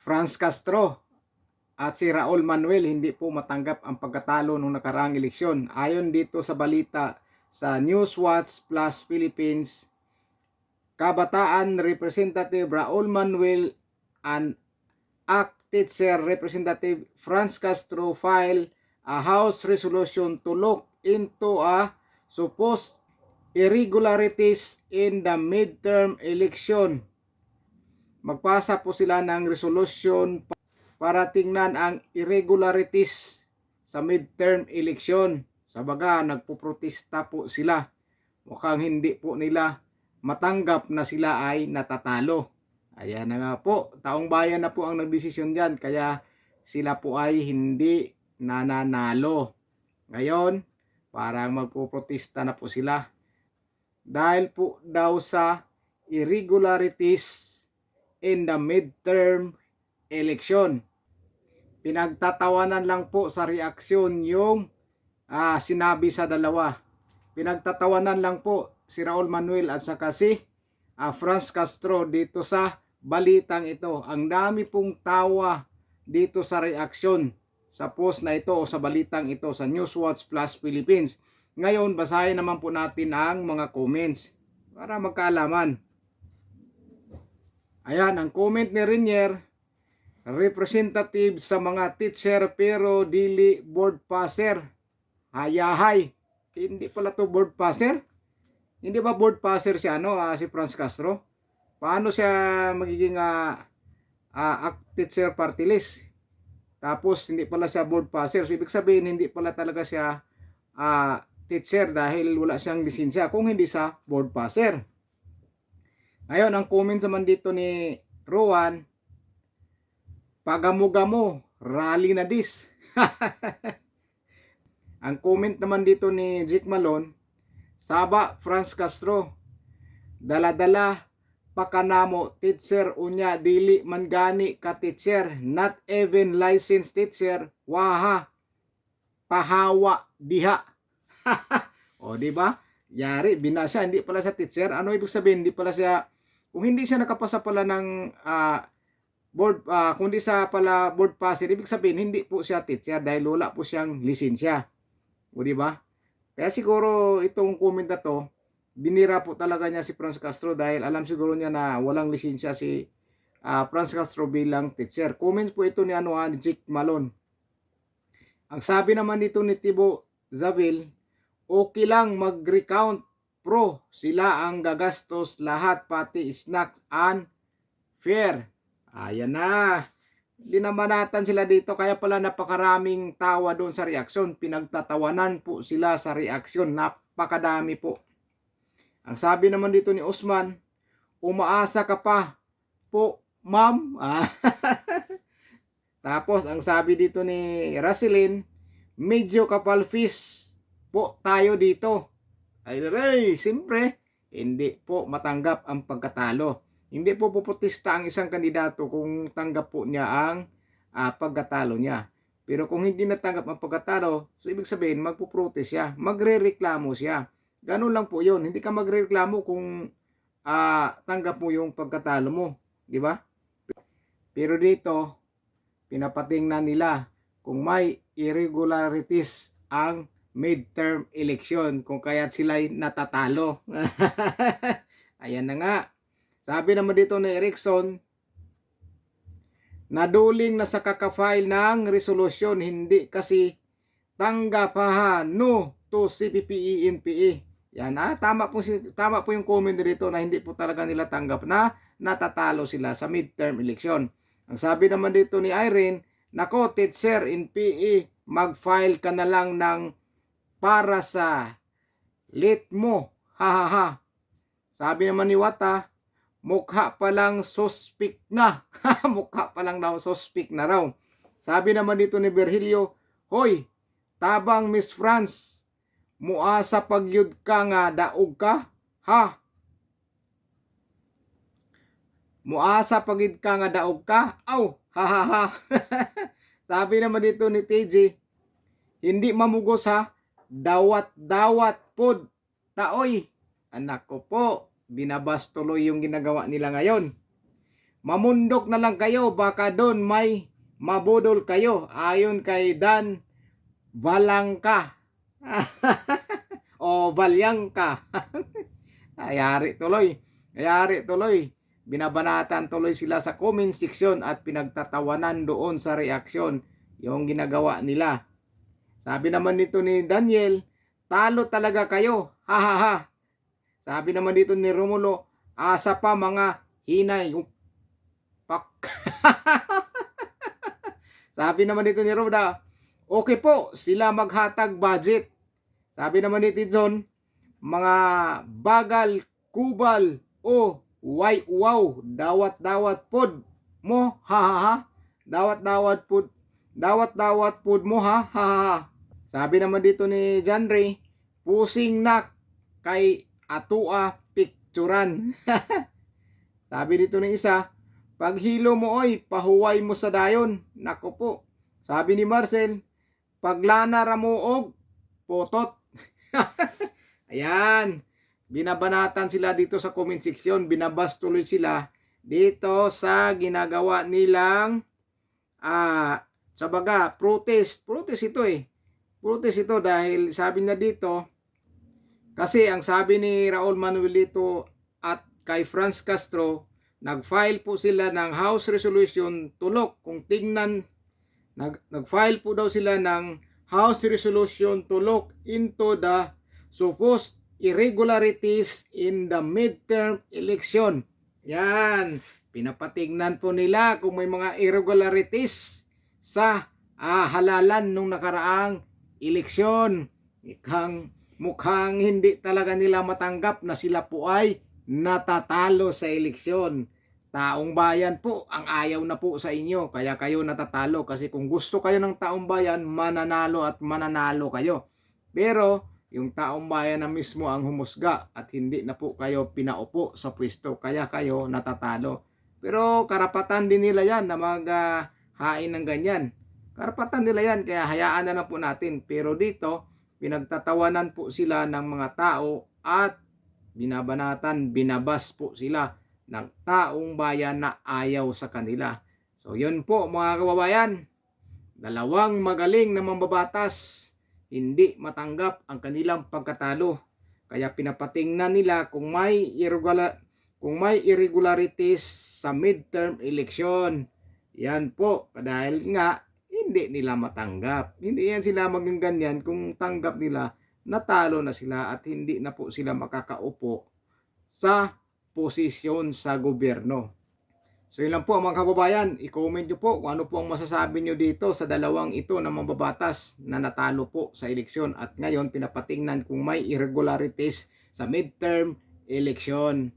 Franz Castro at si Raul Manuel hindi po matanggap ang pagkatalo nung nakaraang eleksyon. Ayon dito sa balita sa Newswatch Plus Philippines, Kabataan Representative Raul Manuel and ACT Teacher Representative Franz Castro filed a House resolution to look into a supposed irregularities in the midterm election. Magpasa po sila ng resolution para tingnan ang irregularities sa midterm election. Sabaga, nagpuprotesta po sila. Mukhang hindi po nila matanggap na sila ay natatalo. Ayan na nga po, taong bayan na po ang nagdesisyon dyan, kaya sila po ay hindi nananalo. Ngayon, parang magpuprotesta na po sila. Dahil po daw sa irregularities in the midterm election. Pinagtatawanan lang po sa reaksyon yung sinabi sa dalawa. Pinagtatawanan lang po si Raul Manuel at saka si Franz Castro dito sa balitang ito. Ang dami pong tawa dito sa reaksyon sa post na ito o sa balitang ito sa Newswatch Plus Philippines. Ngayon, basahin naman po natin ang mga comments para magkaalaman. Ayan, ang comment ni Renier, representative sa mga teacher pero dili board passer. Hayahay. Hindi pala to board passer? Hindi ba board passer siya si Franz Castro? Paano siya magiging teacher party list? Tapos hindi pala siya board passer. So ibig sabihin hindi pala talaga siya teacher dahil wala siyang lisensya kung hindi sa board passer. Ngayon, ang comment naman dito ni Rowan, pagamo-gamo, rally na dis. Ang comment naman dito ni Jake Malone, Saba Franz Castro, dala-dala pakanamo teacher unya dili man gani ka teacher, not even licensed teacher, waha, pahawa diha. O di ba? Yari, binasa, hindi pala siya teacher. Ano ibig sabihin? Hindi pala siya, kung hindi siya nakapasa pala ng board, kung hindi siya pala board passer, ibig sabihin hindi po siya teacher dahil wala po siyang lisensya. O di ba? Kaya siguro itong comment na to, binira po talaga niya si Franz Castro dahil alam siguro niya na walang lisensya si Franz Castro bilang teacher. Comment po ito ni ni Jake Malone. Ang sabi naman dito ni Tibo Zavil, okay lang mag-recount, pro, sila ang gagastos lahat pati snacks and fare. Ayan na. Dinamanatan sila dito kaya pala napakaraming tawa doon sa reaksyon. Pinagtatawanan po sila sa reaksyon. Napakadami po. Ang sabi naman dito ni Usman, umaasa ka pa po, ma'am. Tapos ang sabi dito ni Raselin, medyo kapal fish po tayo dito. Ay, siyempre, hindi po matanggap ang pagkatalo. Hindi po puputista ang isang kandidato kung tanggap po niya ang pagkatalo niya. Pero kung hindi natanggap ang pagkatalo, so ibig sabihin, magpuprotest siya, magrereklamo siya. Ganun lang po yun. Hindi ka magrereklamo kung tanggap mo yung pagkatalo mo. Di ba? Pero dito, pinapatingnan nila kung may irregularities ang midterm election, kung kaya't sila'y natatalo. Ayan na nga. Sabi naman dito ni Erickson, naduling na sa kakafile ng resolusyon, hindi kasi tanggap no to CPP, NPA. Yan tama po yung comment dito na hindi po talaga nila tanggap na natatalo sila sa midterm election. Ang sabi naman dito ni Irene, nako teacher, NPA, mag-file ka na lang ng para sa late mo. Hahaha. Sabi naman ni Wata, mukha pa lang suspect na. Mukha pa lang daw suspect na raw. Sabi naman dito ni Virgilio, hoy, tabang Miss France, muasa pagyud ka nga daog ka? Ha? Muasa pagyud ka nga daog ka? Aw, hahaha. Sabi naman dito ni TJ, hindi mamugos ha, dawat-dawat pod taoy. Anak ko po, binabas tuloy yung ginagawa nila ngayon. Mamundok na lang kayo, baka doon may mabudol kayo. Ayon kay Dan Valangka. O Valyangka. Ayari tuloy. Ayari tuloy. Binabanatan tuloy sila sa comment section at pinagtatawanan doon sa reaksyon yung ginagawa nila. Sabi naman dito ni Daniel, talo talaga kayo. Ha ha ha. Sabi naman dito ni Romulo, asa pa mga hinay. Pak. Sabi naman dito ni Roda, okay po, sila maghatag budget. Sabi naman ni John, mga bagal, kubal, o wow, dawat pod mo, ha ha ha. Dawat pod mo, ha ha ha. Sabi naman dito ni John Ray, pusing na kay atua picturan. Sabi dito ng isa, paghilo mo oy, pahuway mo sa dayon. Nako po. Sabi ni Marcel, paglana ramuog, potot. Ayan. Binabanatan sila dito sa comment section. Binabas tuloy sila dito sa ginagawa nilang sa baga, protest. Protest ito eh. Protest ito dahil sabi na dito, kasi ang sabi ni Raul Manuelito at kay Franz Castro, nag-file po sila ng House Resolution tulok. Kung tingnan, nag-file po daw sila ng House Resolution tulok into the supposed irregularities in the midterm election. Yan. Pinapatingnan po nila kung may mga irregularities sa halalan nung nakaraang eleksyon. Mukhang hindi talaga nila matanggap na sila po ay natatalo sa eleksyon. Taong bayan po ang ayaw na po sa inyo, kaya kayo natatalo. Kasi kung gusto kayo ng taong bayan, mananalo at mananalo kayo. Pero yung taong bayan na mismo ang humusga at hindi na po kayo pinaupo sa pwesto, kaya kayo natatalo. Pero karapatan din nila yan na maghain ng ganyan. Karapatan nila yan, kaya hayaan na lang po natin. Pero dito, pinagtatawanan po sila ng mga tao at binabanatan, binabas po sila ng taong bayan na ayaw sa kanila. So yun po mga kababayan, dalawang magaling na mambabatas, hindi matanggap ang kanilang pagkatalo. Kaya pinapatingnan nila kung may irregularities sa midterm election. Yan po, dahil nga hindi nila matanggap. Hindi yan sila maging ganyan kung tanggap nila natalo na sila at hindi na po sila makakaupo sa posisyon sa gobyerno. So yun lang po mga kababayan, i-comment nyo po kung ano po ang masasabi nyo dito sa dalawang ito na mambabatas na natalo po sa eleksyon at ngayon pinapatingnan kung may irregularities sa midterm election.